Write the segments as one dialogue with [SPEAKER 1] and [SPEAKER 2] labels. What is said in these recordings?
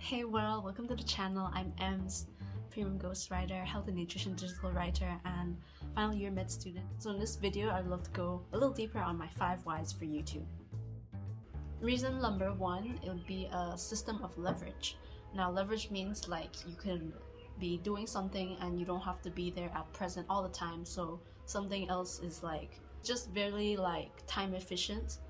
[SPEAKER 1] Hey world, welcome to the channel. I'm Ems, premium ghostwriter, health and nutrition digital writer, and final year med student. So in this video, I'd love to go a little deeper on my 5 whys for YouTube. Reason number 1, it would be a system of leverage. Now leverage means like you can be doing something and you don't have to be there at present all the time. So something else is like just very like time efficient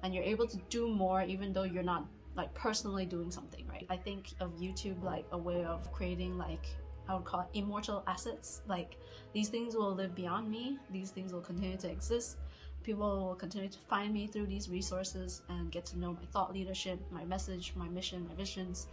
[SPEAKER 1] and you're able to do more even though you're not like personally doing something, right? I think of YouTube like a way of creating like, I would call it immortal assets. Like these things will live beyond me, these things will continue to exist, people will continue to find me through these resources and get to know my thought leadership, my message, my mission, my visions,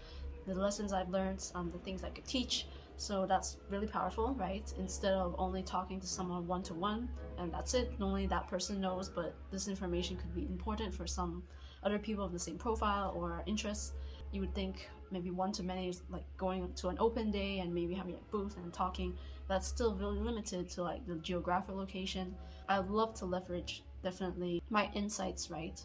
[SPEAKER 1] the lessons I've learned, the things I could teach. So that's really powerful, right? Instead of only talking to someone one-to-one and that's it, only that person knows, but this information could be important for some other people of the same profile or interests. You would think maybe one-to-many is like going to an open day and maybe having a booth and talking. That's still really limited to like the geographic location. I'd love to leverage definitely my insights, right?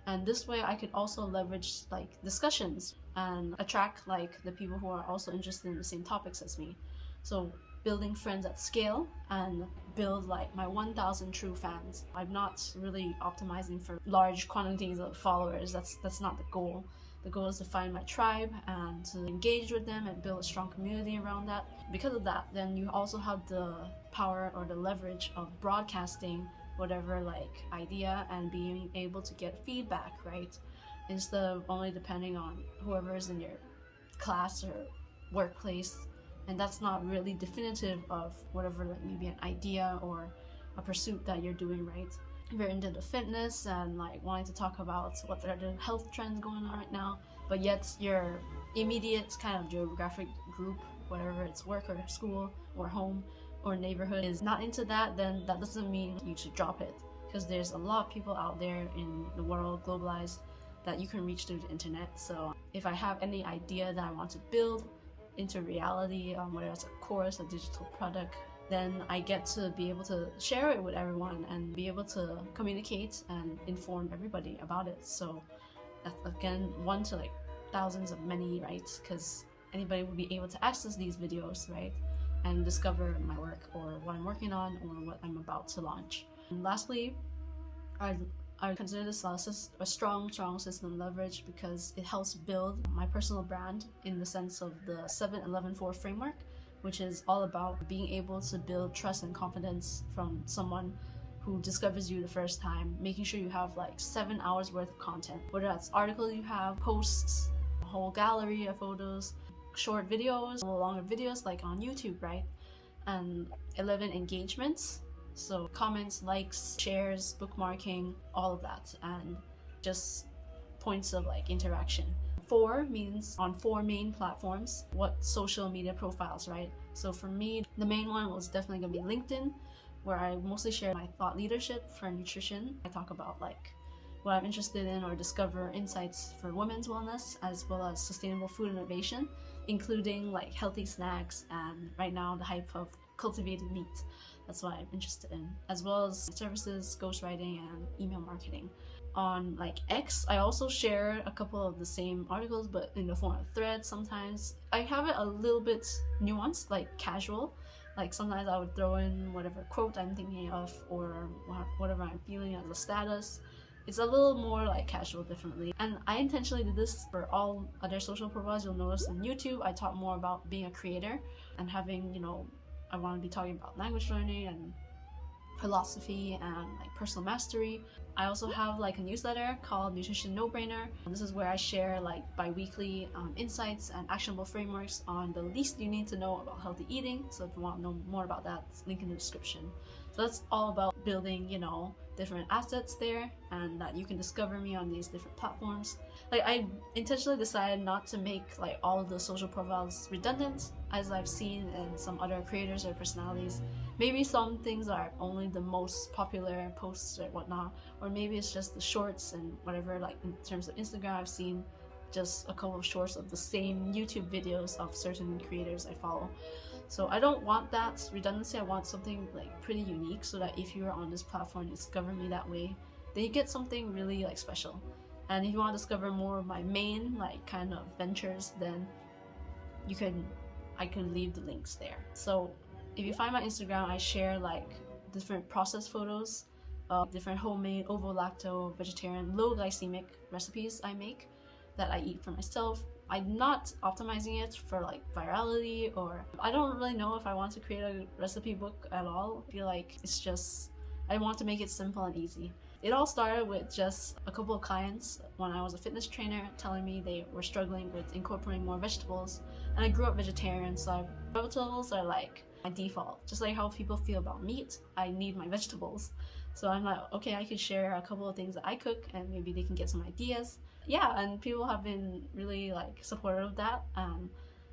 [SPEAKER 1] And this way I could also leverage like discussions and attract like the people who are also interested in the same topics as me. So building friends at scale and build like my 1,000 true fans. I'm not really optimizing for large quantities of followers. That's not the goal. The goal is to find my tribe and to engage with them and build a strong community around that. Because of that, then you also have the power or the leverage of broadcasting whatever like idea and being able to get feedback, right? Instead of only depending on whoever is in your class or workplace, and that's not really definitive of whatever like maybe an idea or a pursuit that you're doing, right? If you're into the fitness and like wanting to talk about what are the health trends going on right now, but yet your immediate kind of geographic group, whatever it's work or school or home or neighborhood, is not into that, then that doesn't mean you should drop it, because there's a lot of people out there in the world, globalized, that you can reach through the internet. So if I have any idea that I want to build into reality, whether it's a course, a digital product, then I get to be able to share it with everyone and be able to communicate and inform everybody about it. So that's again 1 to like thousands of many, right? Because anybody will be able to access these videos, right? And discover my work or what I'm working on or what I'm about to launch. And lastly, I consider this a strong system leverage because it helps build my personal brand in the sense of the 7-11-4 framework, which is all about being able to build trust and confidence from someone who discovers you the first time, making sure you have like 7 hours worth of content, whether that's articles you have, posts, a whole gallery of photos, short videos, longer videos like on YouTube, right? And 11 engagements. So comments, likes, shares, bookmarking, all of that, and just points of like interaction. 4 means on 4 main platforms. What social media profiles, right? So for me, the main one was definitely gonna be LinkedIn, where I mostly share my thought leadership for nutrition. I talk about like what I'm interested in or discover insights for women's wellness, as well as sustainable food innovation, including like healthy snacks and right now the hype of cultivated meat. That's what I'm interested in, as well as services, ghostwriting, and email marketing. On like X, I also share a couple of the same articles, but in the form of threads sometimes. I have it a little bit nuanced, like casual. Like sometimes I would throw in whatever quote I'm thinking of or whatever I'm feeling as a status. It's a little more like casual, definitely. And I intentionally did this for all other social profiles. You'll notice on YouTube, I talk more about being a creator and having, I want to be talking about language learning and philosophy and like personal mastery. I also have like a newsletter called Nutrition No Brainer. This is where I share like bi-weekly insights and actionable frameworks on the least you need to know about healthy eating. So if you want to know more about that, link in the description. So that's all about building, different assets there, and that you can discover me on these different platforms. Like I intentionally decided not to make like all of the social profiles redundant, as I've seen in some other creators or personalities. Maybe some things are only the most popular posts or whatnot, or maybe it's just the shorts and whatever. Like in terms of Instagram, I've seen just a couple of shorts of the same YouTube videos of certain creators I follow. So I don't want that redundancy. I want something like pretty unique, so that if you're on this platform, you discover me that way, then you get something really like special. And if you want to discover more of my main like kind of ventures, then I can leave the links there. So if you find my Instagram, I share like different processed photos of different homemade ovo-lacto vegetarian low glycemic recipes I make that I eat for myself. I'm not optimizing it for like virality, or I don't really know if I want to create a recipe book at all. I feel like it's just, I want to make it simple and easy. It all started with just a couple of clients when I was a fitness trainer telling me they were struggling with incorporating more vegetables, and I grew up vegetarian, so vegetables are like my default. Just like how people feel about meat, I need my vegetables. So I'm like, okay, I could share a couple of things that I cook and maybe they can get some ideas. Yeah, and people have been really like supportive of that.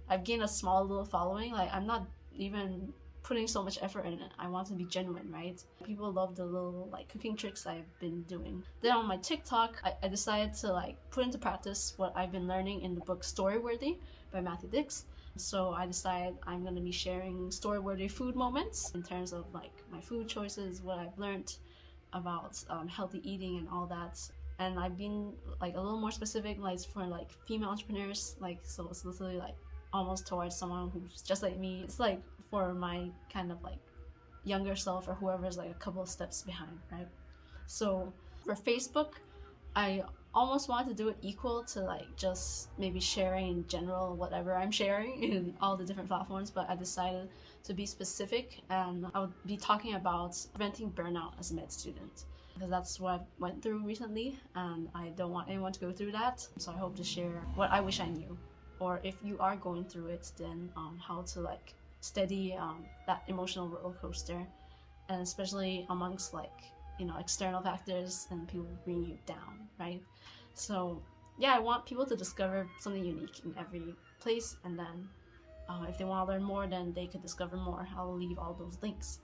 [SPEAKER 1] I've gained a small little following. Like, I'm not even putting so much effort in it. I want to be genuine, right? People love the little like cooking tricks I've been doing. Then on my TikTok, I decided to like put into practice what I've been learning in the book Storyworthy by Matthew Dix. So I decided I'm going to be sharing story-worthy food moments in terms of like my food choices, what I've learned about healthy eating and all that. And I've been like a little more specific, like for like female entrepreneurs, like, so it's literally like almost towards someone who's just like me. It's like for my kind of like younger self or whoever's like a couple of steps behind, right? So for Facebook, I almost wanted to do it equal to like just maybe sharing in general whatever I'm sharing in all the different platforms, but I decided to be specific, and I would be talking about preventing burnout as a med student, because that's what I went through recently and I don't want anyone to go through that. So I hope to share what I wish I knew, or if you are going through it, then how to like steady that emotional roller coaster, and especially amongst like, you know, external factors and people bring you down, right? So yeah, I want people to discover something unique in every place, and then if they want to learn more, then they could discover more. I'll leave all those links.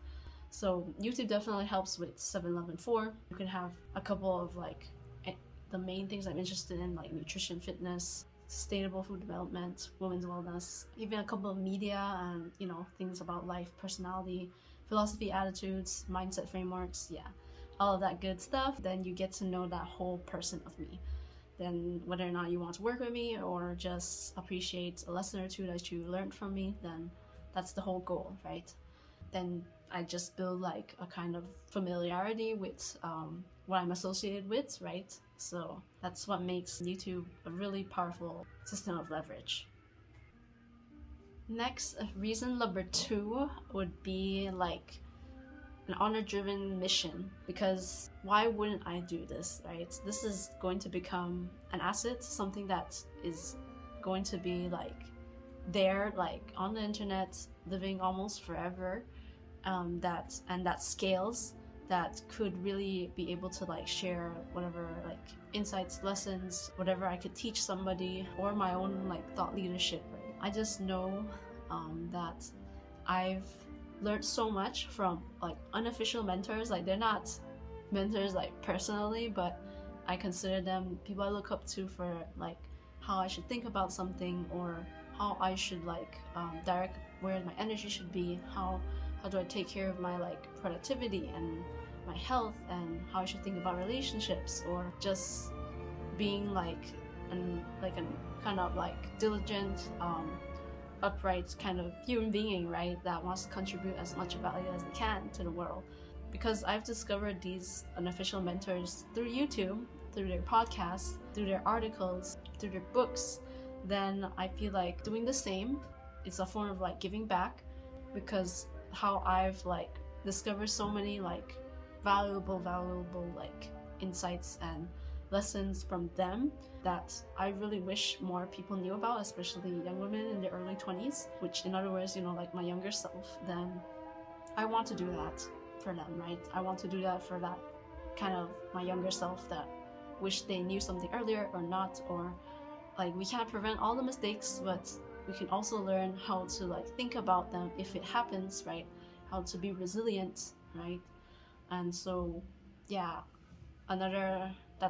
[SPEAKER 1] So YouTube definitely helps with 7-11-4. You can have a couple of like the main things I'm interested in, like nutrition, fitness, sustainable food development, women's wellness, even a couple of media and, you know, things about life, personality, philosophy, attitudes, mindset frameworks, yeah, all of that good stuff. Then you get to know that whole person of me. Then whether or not you want to work with me or just appreciate a lesson or two that you learned from me, then that's the whole goal, right? Then I just build like a kind of familiarity with what I'm associated with, right? So that's what makes YouTube a really powerful system of leverage. Next, reason number 2 would be like an honor-driven mission, because why wouldn't I do this, right? This is going to become an asset, something that is going to be like there, like on the internet, living almost forever, that scales, that could really be able to like share whatever like insights, lessons, whatever I could teach somebody, or my own like thought leadership, right? I just know that I've learned so much from like unofficial mentors. Like, they're not mentors like personally, but I consider them people I look up to for like how I should think about something, or how I should like direct where my energy should be, how do I take care of my like productivity and my health, and how I should think about relationships, or just being like a kind of like diligent, upright kind of human being, right, that wants to contribute as much value as they can to the world. Because I've discovered these unofficial mentors through YouTube, through their podcasts, through their articles, through their books, then I feel like doing the same is a form of like giving back, because how I've like discovered so many like valuable like insights and lessons from them that I really wish more people knew about, especially young women in their early 20s, which in other words, you know, like my younger self. Then I want to do that for them, right? I want to do that for that kind of my younger self that wish they knew something earlier or not, or like we can't prevent all the mistakes, but we can also learn how to like think about them if it happens, right? How to be resilient, right? And so yeah,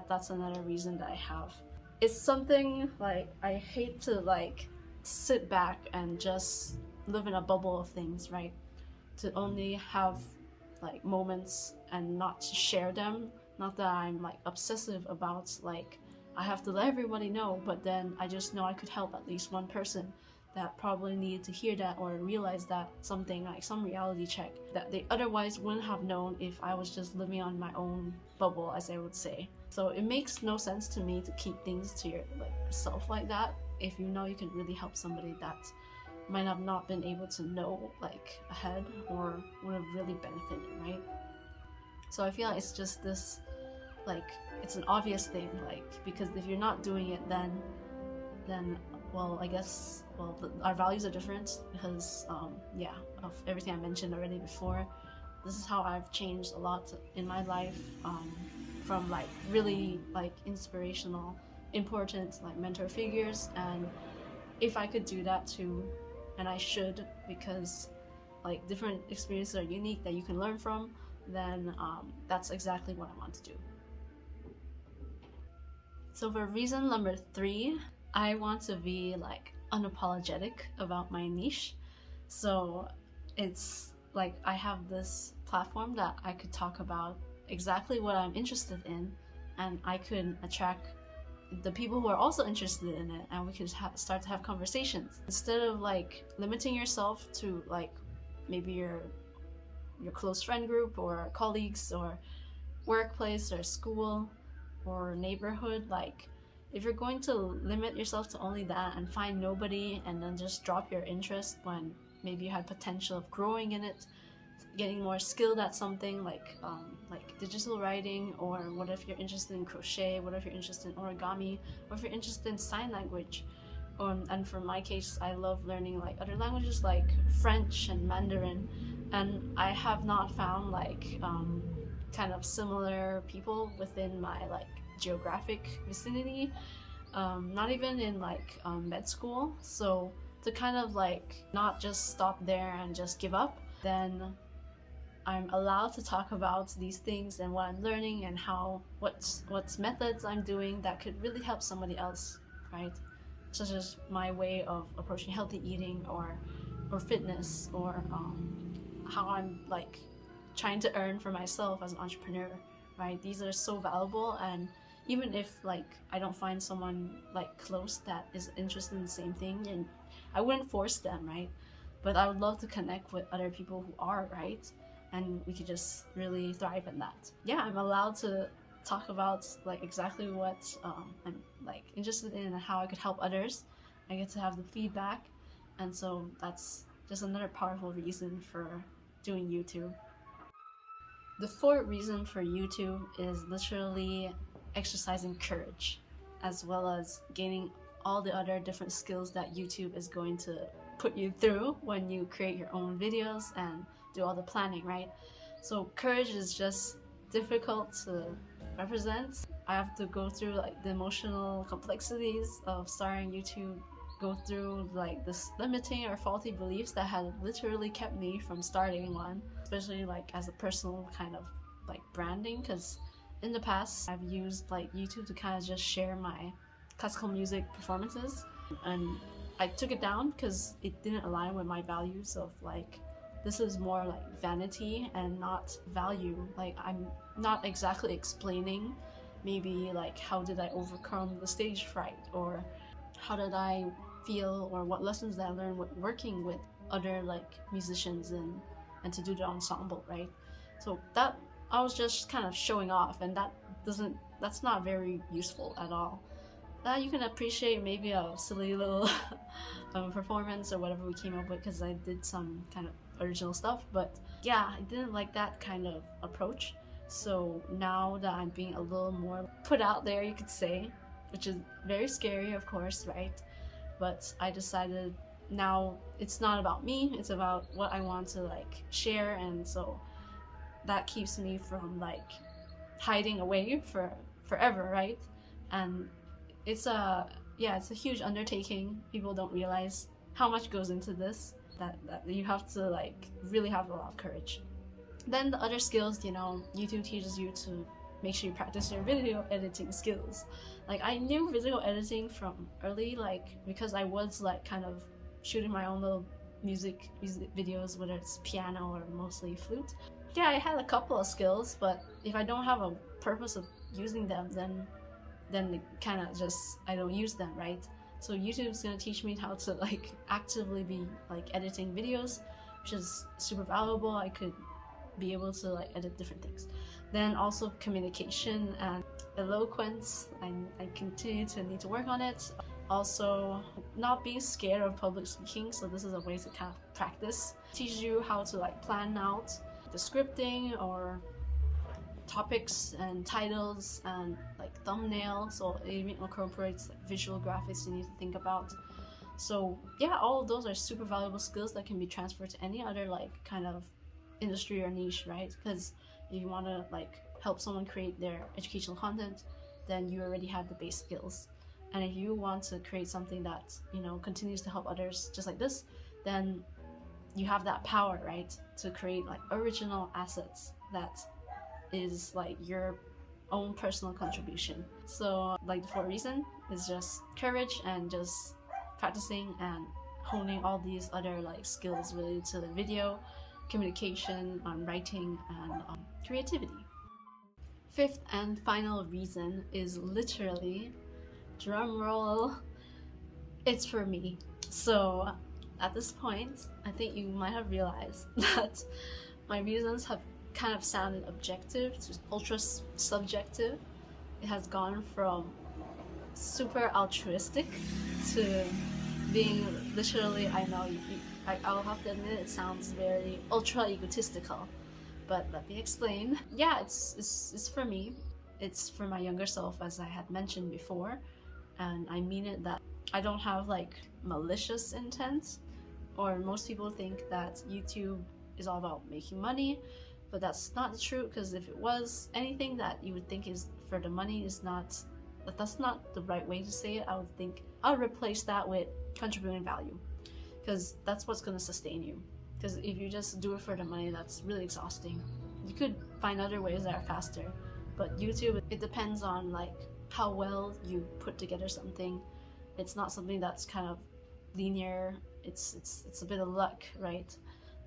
[SPEAKER 1] that's another reason that I have. It's something like I hate to like sit back and just live in a bubble of things, right? To only have like moments and not share them. Not that I'm like obsessive about like I have to let everybody know, but then I just know I could help at least one person. that probably needed to hear that or realize that something, like some reality check that they otherwise wouldn't have known if I was just living on my own bubble, as I would say. So it makes no sense to me to keep things to yourself like that if you know you can really help somebody that might have not been able to know like ahead or would have really benefited, right? So I feel like it's just this, like, it's an obvious thing, like, because if you're not doing it, then well, I guess, well, our values are different because yeah, of everything I mentioned already before. This is how I've changed a lot in my life, from like really like inspirational, important like mentor figures, and if I could do that too, and I should, because like different experiences are unique that you can learn from, then that's exactly what I want to do. So for reason number 3, I want to be like unapologetic about my niche. So it's like I have this platform that I could talk about exactly what I'm interested in, and I could attract the people who are also interested in it, and we could start to have conversations instead of like limiting yourself to like maybe your close friend group or colleagues or workplace or school or neighborhood. Like, if you're going to limit yourself to only that and find nobody and then just drop your interest when maybe you had potential of growing in it, getting more skilled at something like digital writing, or what if you're interested in crochet, what if you're interested in origami, or if you're interested in sign language. And for my case, I love learning like other languages like French and Mandarin, and I have not found like kind of similar people within my like geographic vicinity, not even in like med school. So to kind of like not just stop there and just give up, then I'm allowed to talk about these things and what I'm learning and how what's methods I'm doing that could really help somebody else, right? Such as my way of approaching healthy eating or fitness, or how I'm like trying to earn for myself as an entrepreneur, right? These are so valuable, and even if like I don't find someone like close that is interested in the same thing, and I wouldn't force them, right? But I would love to connect with other people who are, right? And we could just really thrive in that. Yeah, I'm allowed to talk about like exactly what I'm like interested in and how I could help others. I get to have the feedback, and so that's just another powerful reason for doing YouTube. The 4th reason for YouTube is literally exercising courage, as well as gaining all the other different skills that YouTube is going to put you through when you create your own videos and do all the planning, right? So courage is just difficult to represent. I have to go through like the emotional complexities of starting YouTube, go through like this limiting or faulty beliefs that had literally kept me from starting one, especially like as a personal kind of like branding, because in the past I've used like YouTube to kind of just share my classical music performances, and I took it down because it didn't align with my values of like, this is more like vanity and not value. Like, I'm not exactly explaining maybe like how did I overcome the stage fright, or how did I feel, or what lessons that I learned with working with other like musicians and to do the ensemble, right? So that I was just kind of showing off, and that's not very useful at all. That you can appreciate maybe a silly little performance or whatever we came up with, because I did some kind of original stuff, but yeah, I didn't like that kind of approach. So now that I'm being a little more put out there, you could say, which is very scary, of course, right? But I decided now it's not about me, it's about what I want to like share, and so that keeps me from like hiding away for forever, right? And it's a huge undertaking. People don't realize how much goes into this, that you have to like really have a lot of courage. Then the other skills, YouTube teaches you to make sure you practice your video editing skills. Like, I knew video editing from early, like, because I was like kind of shooting my own little music videos, whether it's piano or mostly flute. Yeah, I had a couple of skills, but if I don't have a purpose of using them, then it kind of just, I don't use them, right? So YouTube is going to teach me how to like actively be like editing videos, which is super valuable. I could be able to like edit different things. Then also communication and eloquence. I continue to need to work on it. Also, not being scared of public speaking, so this is a way to kind of practice. Teach you how to like plan out the scripting or topics and titles and like thumbnails, so it even incorporates like visual graphics you need to think about. So yeah, all of those are super valuable skills that can be transferred to any other like kind of industry or niche, right? Because if you want to like help someone create their educational content, then you already have the base skills. And if you want to create something that, you know, continues to help others just like this, then you have that power, right, to create like original assets that is like your own personal contribution. So like the 4th reason is just courage and just practicing and honing all these other like skills related to the video, communication, writing, and creativity. 5th and final reason is literally, drum roll, it's for me. So at this point, I think you might have realized that my reasons have kind of sounded objective to ultra subjective. It has gone from super altruistic to being literally, I know I'll have to admit it sounds very ultra egotistical, but let me explain. Yeah, it's for me. It's for my younger self, as I had mentioned before, and I mean it that I don't have like malicious intent, or most people think that YouTube is all about making money, but that's not true, because if it was, anything that you would think is for the money is not, that's not the right way to say it. I would think I'll replace that with contributing value, because that's what's going to sustain you. Because if you just do it for the money, that's really exhausting. You could find other ways that are faster, but YouTube, it depends on like how well you put together something. It's not something that's kind of linear. It's a bit of luck, right?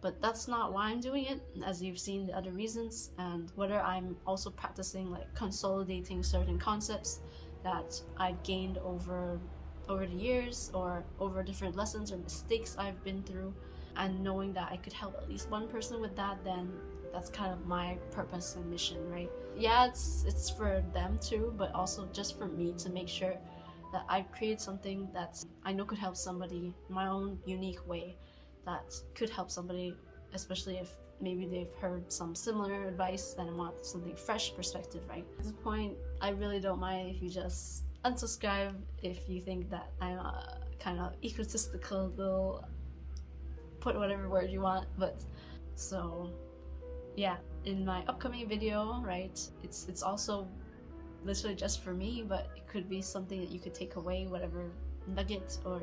[SPEAKER 1] But that's not why I'm doing it, as you've seen the other reasons, and whether I'm also practicing like consolidating certain concepts that I've gained over the years, or over different lessons or mistakes I've been through, and knowing that I could help at least one person with that, then that's kind of my purpose and mission, right? Yeah, it's for them too, but also just for me to make sure that I create something that I know could help somebody in my own unique way, that could help somebody, especially if maybe they've heard some similar advice and want something fresh perspective, right? At this point, I really don't mind if you just unsubscribe if you think that I'm a kind of egotistical little, put whatever word you want. But so yeah, in my upcoming video, right, it's also literally just for me, but it could be something that you could take away, whatever nuggets or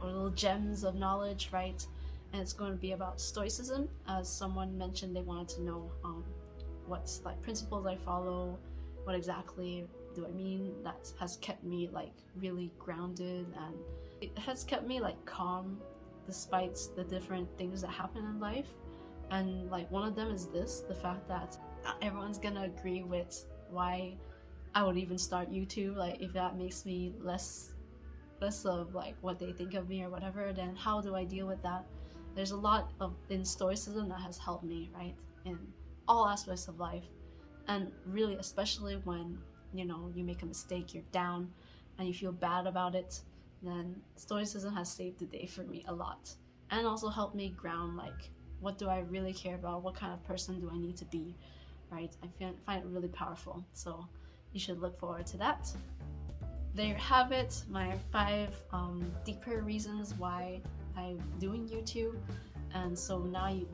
[SPEAKER 1] little gems of knowledge, right? And it's going to be about stoicism. As someone mentioned, they wanted to know what like principles I follow, what exactly do I mean that has kept me like really grounded, and it has kept me like calm despite the different things that happen in life. And like one of them is this, the fact that not everyone's gonna agree with why I would even start YouTube. Like if that makes me less of like what they think of me or whatever, then how do I deal with that? There's a lot of in stoicism that has helped me, right, in all aspects of life, and really especially when, you know, you make a mistake, you're down and you feel bad about it, then stoicism has saved the day for me a lot, and also helped me ground like, what do I really care about, what kind of person do I need to be, right? I find it really powerful, so you should look forward to that. There you have it, my 5 deeper reasons why I'm doing YouTube. And so now you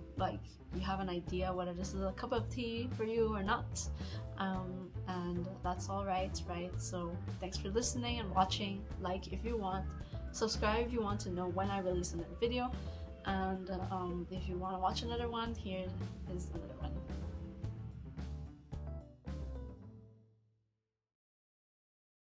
[SPEAKER 1] have an idea whether this is a cup of tea for you or not, and that's all right? So thanks for listening and watching. Like if you want, subscribe if you want to know when I release another video, and if you want to watch another one, here is another one.